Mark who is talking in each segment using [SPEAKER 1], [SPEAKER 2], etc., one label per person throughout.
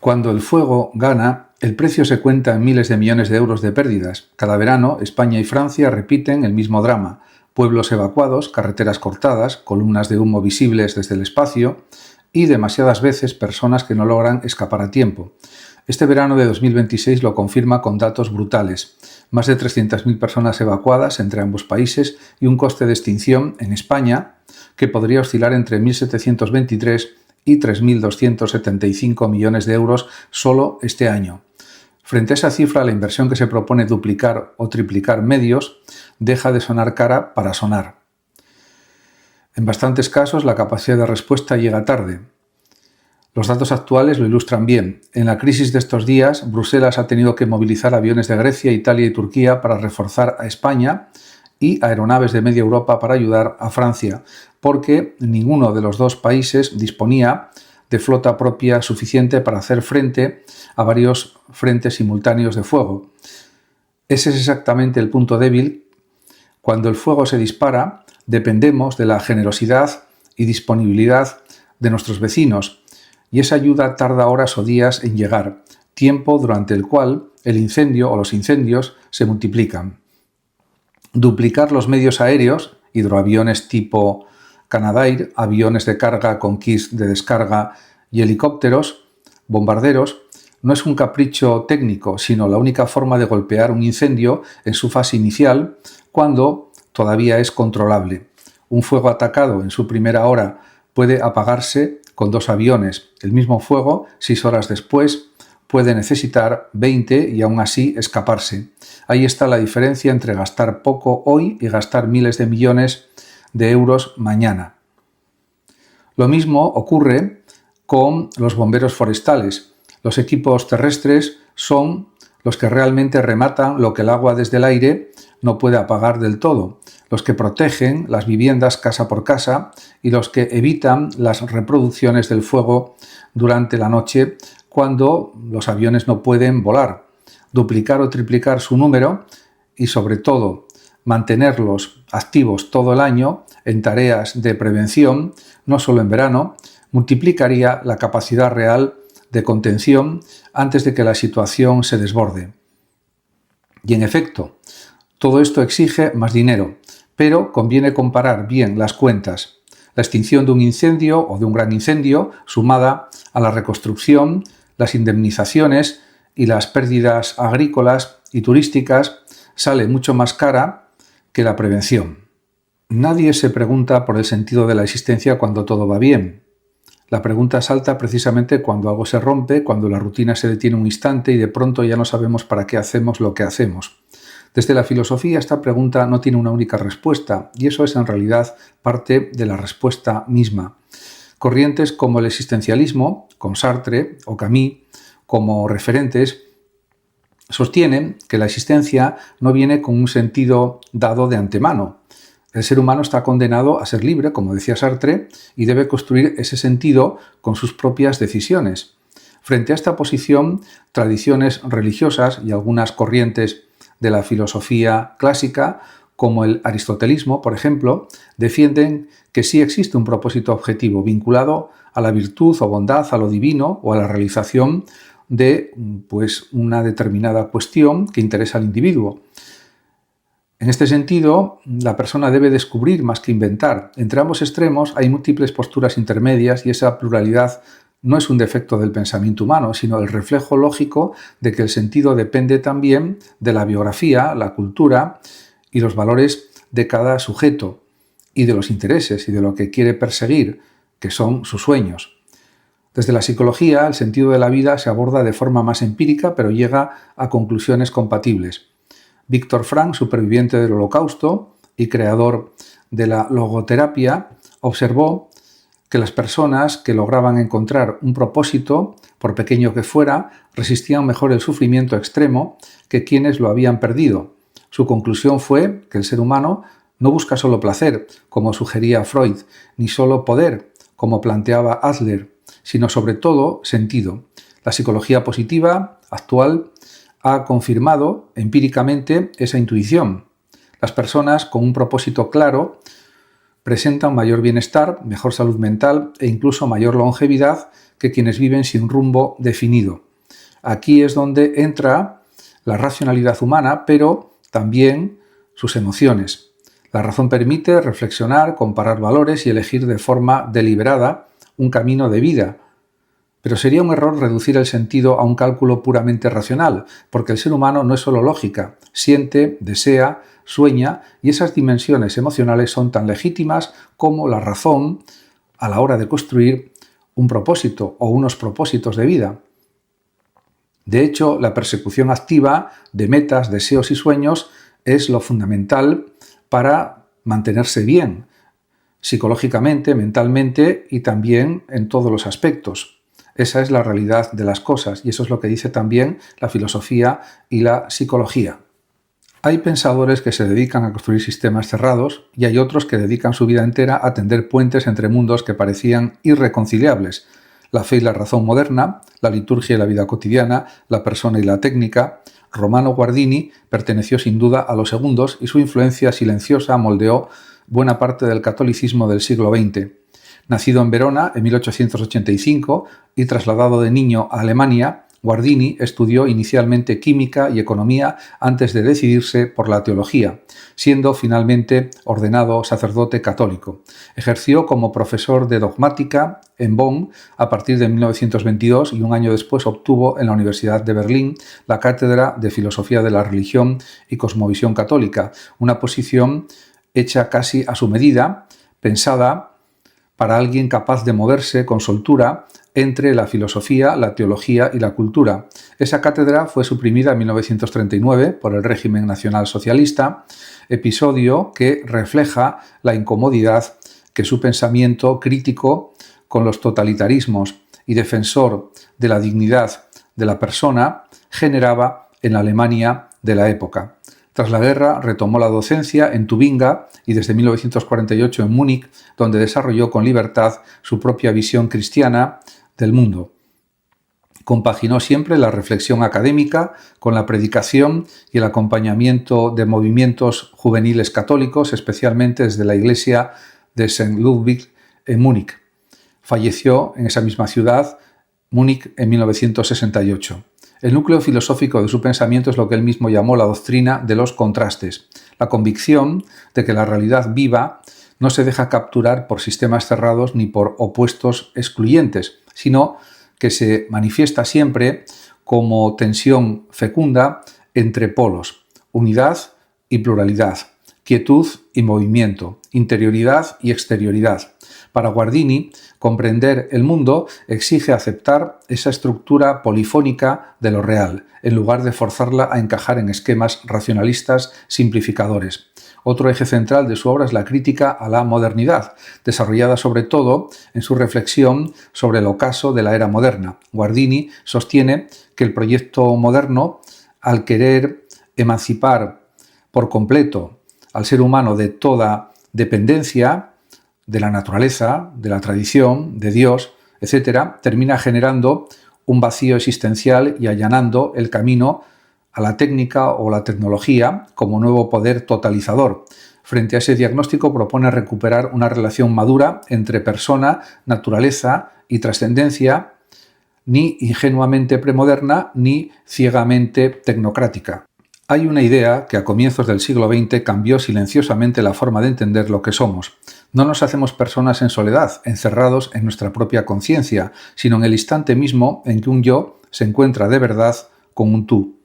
[SPEAKER 1] Cuando el fuego gana, el precio se cuenta en miles de millones de euros de pérdidas. Cada verano, España y Francia repiten el mismo drama. Pueblos evacuados, carreteras cortadas, columnas de humo visibles desde el espacio y demasiadas veces personas que no logran escapar a tiempo. Este verano de 2026 lo confirma con datos brutales. Más de 300.000 personas evacuadas entre ambos países y un coste de extinción en España que podría oscilar entre 1.723 y 3.275 millones de euros solo este año. Frente a esa cifra, la inversión que se propone duplicar o triplicar medios deja de sonar cara para sonar. En bastantes casos, la capacidad de respuesta llega tarde. Los datos actuales lo ilustran bien. En la crisis de estos días, Bruselas ha tenido que movilizar aviones de Grecia, Italia y Turquía para reforzar a España y aeronaves de media Europa para ayudar a Francia, porque ninguno de los dos países disponía de flota propia suficiente para hacer frente a varios frentes simultáneos de fuego. Ese es exactamente el punto débil. Cuando el fuego se dispara, dependemos de la generosidad y disponibilidad de nuestros vecinos, y esa ayuda tarda horas o días en llegar, tiempo durante el cual el incendio o los incendios se multiplican. Duplicar los medios aéreos, hidroaviones tipo Canadair, aviones de carga con kits de descarga y helicópteros, bombarderos, no es un capricho técnico, sino la única forma de golpear un incendio en su fase inicial, cuando todavía es controlable. Un fuego atacado en su primera hora puede apagarse con 2 aviones. El mismo fuego, 6 horas después, puede necesitar 20 y aún así escaparse. Ahí está la diferencia entre gastar poco hoy y gastar miles de millones de euros mañana. Lo mismo ocurre con los bomberos forestales. Los equipos terrestres son los que realmente rematan lo que el agua desde el aire no puede apagar del todo, los que protegen las viviendas casa por casa y los que evitan las reproducciones del fuego durante la noche cuando los aviones no pueden volar. Duplicar o triplicar su número y, sobre todo, mantenerlos activos todo el año en tareas de prevención, no solo en verano, multiplicaría la capacidad real de contención antes de que la situación se desborde. Y en efecto, todo esto exige más dinero, pero conviene comparar bien las cuentas. La extinción de un incendio o de un gran incendio, sumada a la reconstrucción, las indemnizaciones y las pérdidas agrícolas y turísticas, sale mucho más cara que la prevención. Nadie se pregunta por el sentido de la existencia cuando todo va bien. La pregunta salta precisamente cuando algo se rompe, cuando la rutina se detiene un instante y de pronto ya no sabemos para qué hacemos lo que hacemos. Desde la filosofía, esta pregunta no tiene una única respuesta, y eso es en realidad parte de la respuesta misma. Corrientes como el existencialismo, con Sartre o Camus como referentes, sostienen que la existencia no viene con un sentido dado de antemano. El ser humano está condenado a ser libre, como decía Sartre, y debe construir ese sentido con sus propias decisiones. Frente a esta posición, tradiciones religiosas y algunas corrientes de la filosofía clásica, como el aristotelismo, por ejemplo, defienden que sí existe un propósito objetivo vinculado a la virtud o bondad, a lo divino o a la realización de una determinada cuestión que interesa al individuo. En este sentido, la persona debe descubrir más que inventar. Entre ambos extremos hay múltiples posturas intermedias y esa pluralidad no es un defecto del pensamiento humano, sino el reflejo lógico de que el sentido depende también de la biografía, la cultura y los valores de cada sujeto y de los intereses y de lo que quiere perseguir, que son sus sueños. Desde la psicología, el sentido de la vida se aborda de forma más empírica, pero llega a conclusiones compatibles. Víctor Frank, superviviente del Holocausto y creador de la logoterapia, observó que las personas que lograban encontrar un propósito, por pequeño que fuera, resistían mejor el sufrimiento extremo que quienes lo habían perdido. Su conclusión fue que el ser humano no busca solo placer, como sugería Freud, ni solo poder, como planteaba Adler, sino sobre todo sentido. La psicología positiva actual ha confirmado empíricamente esa intuición. Las personas con un propósito claro presentan mayor bienestar, mejor salud mental e incluso mayor longevidad que quienes viven sin rumbo definido. Aquí es donde entra la racionalidad humana, pero también sus emociones. La razón permite reflexionar, comparar valores y elegir de forma deliberada un camino de vida. Pero sería un error reducir el sentido a un cálculo puramente racional, porque el ser humano no es solo lógica, siente, desea, sueña, y esas dimensiones emocionales son tan legítimas como la razón a la hora de construir un propósito o unos propósitos de vida. De hecho, la persecución activa de metas, deseos y sueños es lo fundamental para mantenerse bien, psicológicamente, mentalmente y también en todos los aspectos. Esa es la realidad de las cosas y eso es lo que dice también la filosofía y la psicología. Hay pensadores que se dedican a construir sistemas cerrados y hay otros que dedican su vida entera a tender puentes entre mundos que parecían irreconciliables. La fe y la razón moderna, la liturgia y la vida cotidiana, la persona y la técnica. Romano Guardini perteneció sin duda a los segundos y su influencia silenciosa moldeó buena parte del catolicismo del siglo XX. Nacido en Verona en 1885 y trasladado de niño a Alemania, Guardini estudió inicialmente química y economía antes de decidirse por la teología, siendo finalmente ordenado sacerdote católico. Ejerció como profesor de dogmática en Bonn a partir de 1922 y un año después obtuvo en la Universidad de Berlín la cátedra de Filosofía de la Religión y Cosmovisión Católica, una posición hecha casi a su medida, pensada para alguien capaz de moverse con soltura entre la filosofía, la teología y la cultura. Esa cátedra fue suprimida en 1939 por el régimen nacionalsocialista, episodio que refleja la incomodidad que su pensamiento crítico con los totalitarismos y defensor de la dignidad de la persona generaba en la Alemania de la época. Tras la guerra retomó la docencia en Tubinga y desde 1948 en Múnich, donde desarrolló con libertad su propia visión cristiana del mundo. Compaginó siempre la reflexión académica con la predicación y el acompañamiento de movimientos juveniles católicos, especialmente desde la iglesia de St. Ludwig en Múnich. Falleció en esa misma ciudad, Múnich, en 1968. El núcleo filosófico de su pensamiento es lo que él mismo llamó la doctrina de los contrastes, la convicción de que la realidad viva no se deja capturar por sistemas cerrados ni por opuestos excluyentes, sino que se manifiesta siempre como tensión fecunda entre polos, unidad y pluralidad, quietud y movimiento, interioridad y exterioridad. Para Guardini, comprender el mundo exige aceptar esa estructura polifónica de lo real, en lugar de forzarla a encajar en esquemas racionalistas simplificadores. Otro eje central de su obra es la crítica a la modernidad, desarrollada sobre todo en su reflexión sobre el ocaso de la era moderna. Guardini sostiene que el proyecto moderno, al querer emancipar por completo al ser humano de toda dependencia de la naturaleza, de la tradición, de Dios, etc., termina generando un vacío existencial y allanando el camino a la técnica o la tecnología como nuevo poder totalizador. Frente a ese diagnóstico propone recuperar una relación madura entre persona, naturaleza y trascendencia, ni ingenuamente premoderna ni ciegamente tecnocrática. Hay una idea que a comienzos del siglo XX cambió silenciosamente la forma de entender lo que somos. No nos hacemos personas en soledad, encerrados en nuestra propia conciencia, sino en el instante mismo en que un yo se encuentra de verdad con un tú.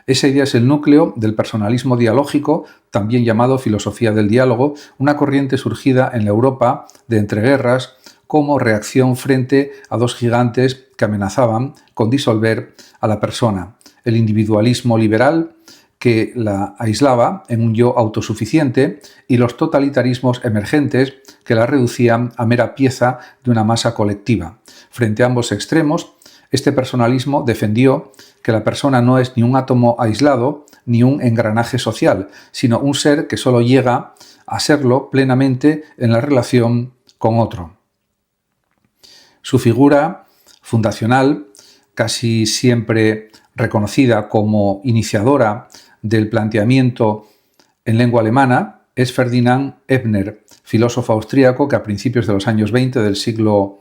[SPEAKER 1] Esa idea es el núcleo del personalismo dialógico, también llamado filosofía del diálogo, una corriente surgida en la Europa de entreguerras como reacción frente a dos gigantes que amenazaban con disolver a la persona: el individualismo liberal, que la aislaba en un yo autosuficiente, y los totalitarismos emergentes que la reducían a mera pieza de una masa colectiva. Frente a ambos extremos, este personalismo defendió que la persona no es ni un átomo aislado ni un engranaje social, sino un ser que solo llega a serlo plenamente en la relación con otro. Su figura fundacional, casi siempre reconocida como iniciadora del planteamiento en lengua alemana, es Ferdinand Ebner, filósofo austríaco que a principios de los años 20 del siglo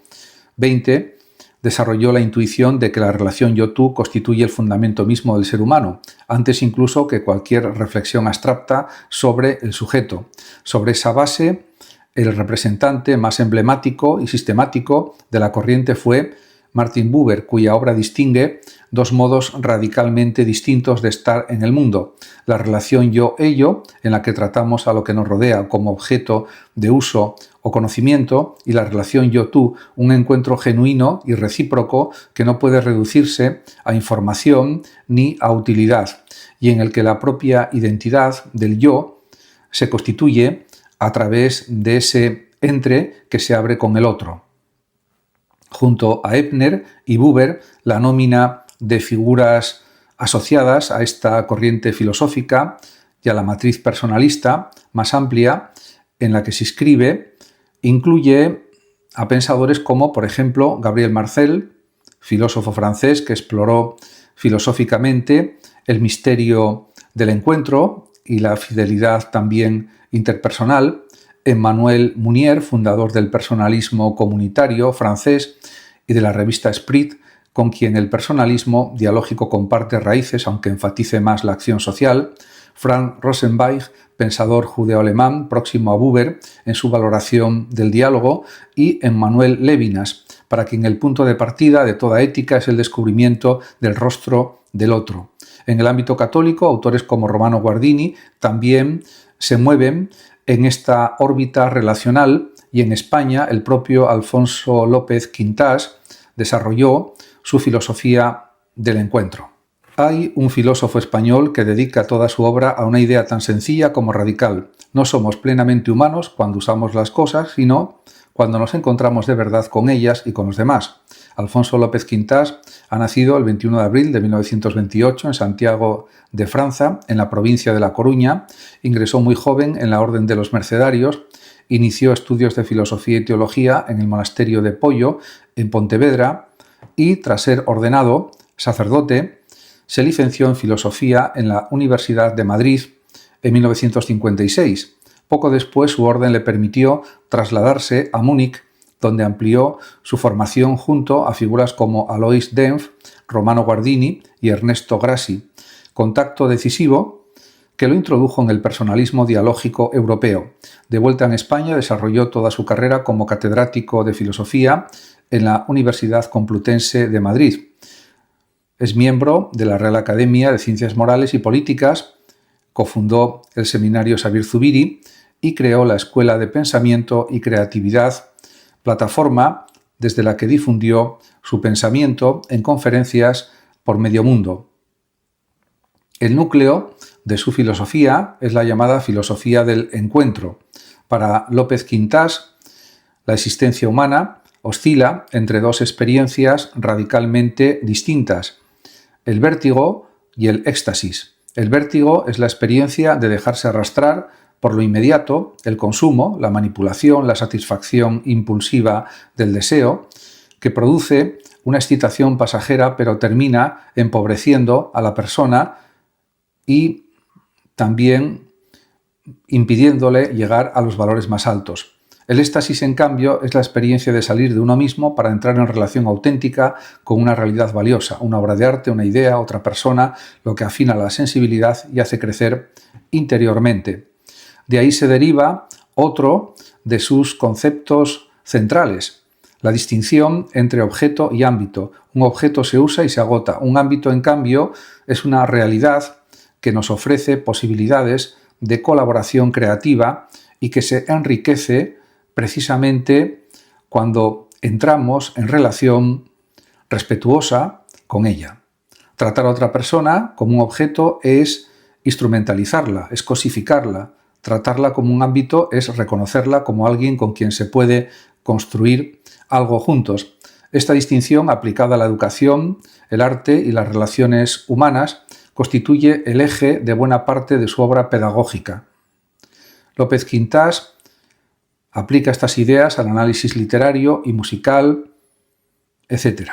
[SPEAKER 1] XX desarrolló la intuición de que la relación yo-tú constituye el fundamento mismo del ser humano, antes incluso que cualquier reflexión abstracta sobre el sujeto. Sobre esa base, el representante más emblemático y sistemático de la corriente fue Martin Buber, cuya obra distingue dos modos radicalmente distintos de estar en el mundo: la relación yo-ello, en la que tratamos a lo que nos rodea como objeto de uso o conocimiento, y la relación yo-tú, un encuentro genuino y recíproco que no puede reducirse a información ni a utilidad, y en el que la propia identidad del yo se constituye a través de ese entre que se abre con el otro. Junto a Ebner y Buber, la nómina de figuras asociadas a esta corriente filosófica y a la matriz personalista más amplia en la que se inscribe incluye a pensadores como, por ejemplo, Gabriel Marcel, filósofo francés que exploró filosóficamente el misterio del encuentro y la fidelidad también interpersonal; Emmanuel Mounier, fundador del personalismo comunitario francés y de la revista Esprit, con quien el personalismo dialógico comparte raíces, aunque enfatice más la acción social; Frank Rosenweig, pensador judeo-alemán próximo a Buber en su valoración del diálogo; y Emmanuel Levinas, para quien el punto de partida de toda ética es el descubrimiento del rostro del otro. En el ámbito católico, autores como Romano Guardini también se mueven en esta órbita relacional, y en España el propio Alfonso López Quintás desarrolló su filosofía del encuentro. Hay un filósofo español que dedica toda su obra a una idea tan sencilla como radical: no somos plenamente humanos cuando usamos las cosas, sino cuando nos encontramos de verdad con ellas y con los demás. Alfonso López Quintás ha nacido el 21 de abril de 1928 en Santiago de Franza, en la provincia de La Coruña. Ingresó muy joven en la Orden de los Mercedarios, inició estudios de filosofía y teología en el monasterio de Poyo, en Pontevedra, y tras ser ordenado sacerdote, se licenció en filosofía en la Universidad de Madrid en 1956. Poco después su orden le permitió trasladarse a Múnich, donde amplió su formación junto a figuras como Alois Dempf, Romano Guardini y Ernesto Grassi, contacto decisivo que lo introdujo en el personalismo dialógico europeo. De vuelta en España, desarrolló toda su carrera como catedrático de filosofía en la Universidad Complutense de Madrid. Es miembro de la Real Academia de Ciencias Morales y Políticas, cofundó el Seminario Xavier Zubiri y creó la Escuela de Pensamiento y Creatividad, plataforma desde la que difundió su pensamiento en conferencias por medio mundo. El núcleo de su filosofía es la llamada filosofía del encuentro. Para López Quintás, la existencia humana oscila entre dos experiencias radicalmente distintas: el vértigo y el éxtasis. El vértigo es la experiencia de dejarse arrastrar por lo inmediato, el consumo, la manipulación, la satisfacción impulsiva del deseo, que produce una excitación pasajera pero termina empobreciendo a la persona y también impidiéndole llegar a los valores más altos. El éxtasis, en cambio, es la experiencia de salir de uno mismo para entrar en relación auténtica con una realidad valiosa, una obra de arte, una idea, otra persona, lo que afina la sensibilidad y hace crecer interiormente. De ahí se deriva otro de sus conceptos centrales: la distinción entre objeto y ámbito. Un objeto se usa y se agota. Un ámbito, en cambio, es una realidad que nos ofrece posibilidades de colaboración creativa y que se enriquece precisamente cuando entramos en relación respetuosa con ella. Tratar a otra persona como un objeto es instrumentalizarla, es cosificarla. Tratarla como un ámbito es reconocerla como alguien con quien se puede construir algo juntos. Esta distinción, aplicada a la educación, el arte y las relaciones humanas, constituye el eje de buena parte de su obra pedagógica. López Quintás aplica estas ideas al análisis literario y musical, etc.